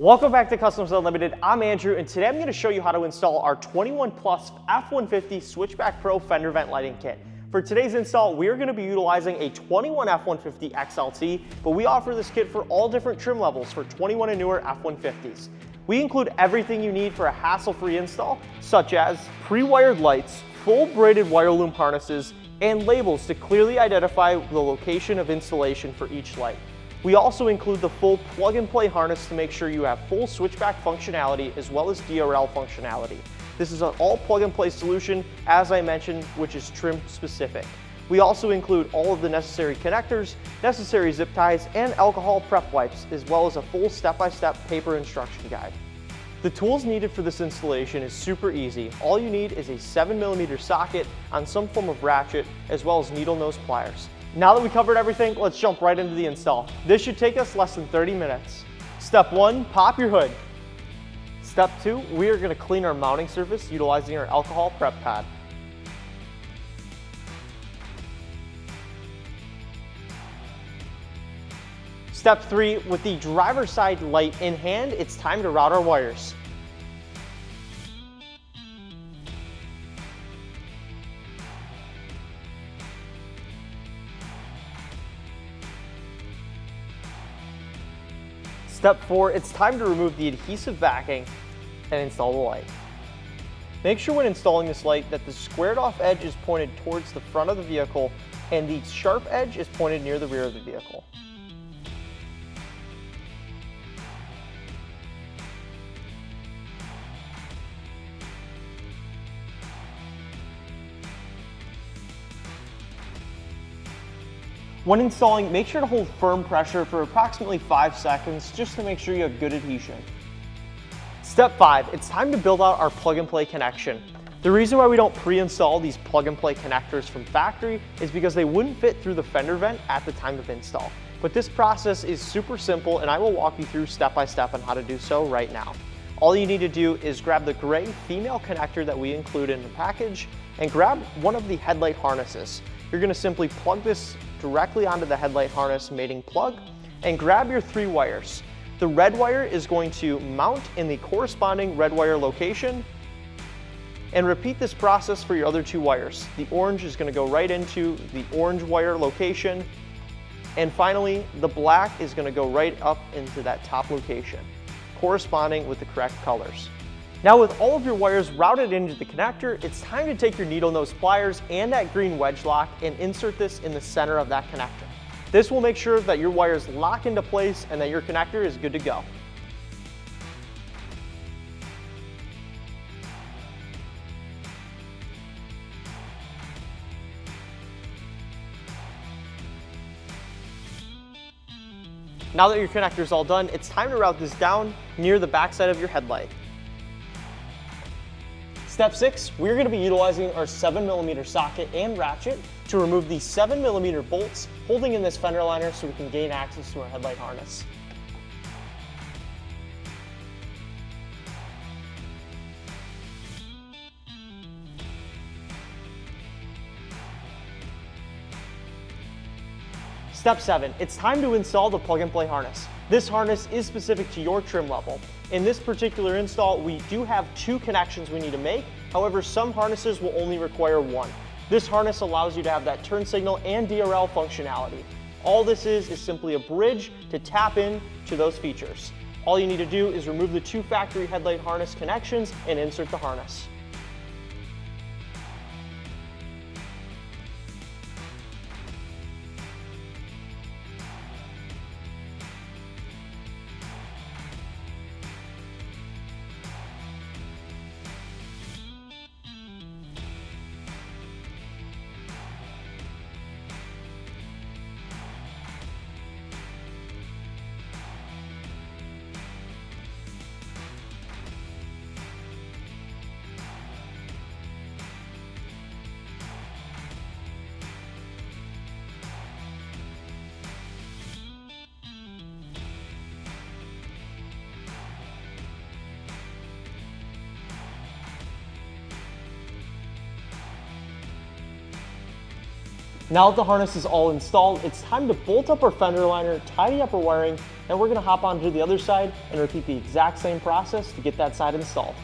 Welcome back to Customs Unlimited. I'm Andrew, and today I'm going to show you how to install our 21 Plus F150 Switchback Pro fender vent lighting kit. For today's install, we are going to be utilizing a 21 F150 XLT, but we offer this kit for all different trim levels for 21 and newer F150s. We include everything you need for a hassle-free install, such as pre-wired lights, full braided wire loom harnesses, and labels to clearly identify the location of installation for each light. We also include the full plug-and-play harness to make sure you have full switchback functionality as well as DRL functionality. This is an all plug-and-play solution, as I mentioned, which is trim specific. We also include all of the necessary connectors, necessary zip ties, and alcohol prep wipes, as well as a full step-by-step paper instruction guide. The tools needed for this installation is super easy. All you need is a 7mm socket on some form of ratchet, as well as needle nose pliers. Now that we covered everything, let's jump right into the install. This should take us less than 30 minutes. Step 1, pop your hood. Step 2, we are going to clean our mounting surface utilizing our alcohol prep pad. Step 3, with the driver's side light in hand, it's time to route our wires. Step 4, it's time to remove the adhesive backing and install the light. Make sure when installing this light that the squared off edge is pointed towards the front of the vehicle and the sharp edge is pointed near the rear of the vehicle. When installing, make sure to hold firm pressure for approximately 5 seconds just to make sure you have good adhesion. Step 5, it's time to build out our plug-and-play connection. The reason why we don't pre-install these plug-and-play connectors from factory is because they wouldn't fit through the fender vent at the time of install. But this process is super simple, and I will walk you through step by step on how to do so right now. All you need to do is grab the gray female connector that we include in the package and grab one of the headlight harnesses. You're going to simply plug this directly onto the headlight harness mating plug and grab your 3 wires. The red wire is going to mount in the corresponding red wire location, and repeat this process for your other 2 wires. The orange is going to go right into the orange wire location, and finally the black is going to go right up into that top location, corresponding with the correct colors. Now with all of your wires routed into the connector, it's time to take your needle nose pliers and that green wedge lock and insert this in the center of that connector. This will make sure that your wires lock into place and that your connector is good to go. Now that your connector is all done, it's time to route this down near the backside of your headlight. Step 6, we're going to be utilizing our 7mm socket and ratchet to remove the 7mm bolts holding in this fender liner so we can gain access to our headlight harness. Step 7, it's time to install the plug-and-play harness. This harness is specific to your trim level. In this particular install, we do have 2 connections we need to make. However, some harnesses will only require 1. This harness allows you to have that turn signal and DRL functionality. All this is simply a bridge to tap in to those features. All you need to do is remove the 2 factory headlight harness connections and insert the harness. Now that the harness is all installed, it's time to bolt up our fender liner, tidy up our wiring, and we're gonna hop onto the other side and repeat the exact same process to get that side installed.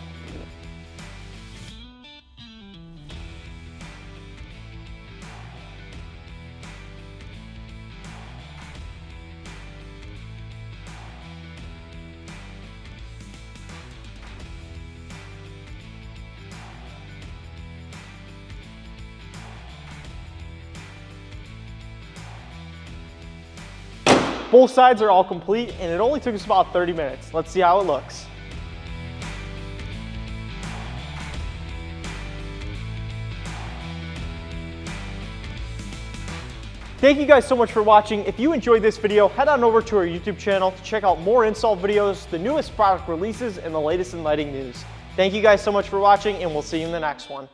Both sides are all complete, and it only took us about 30 minutes. Let's see how it looks. Thank you guys so much for watching. If you enjoyed this video, head on over to our YouTube channel to check out more install videos, the newest product releases, and the latest in lighting news. Thank you guys so much for watching, and we'll see you in the next one.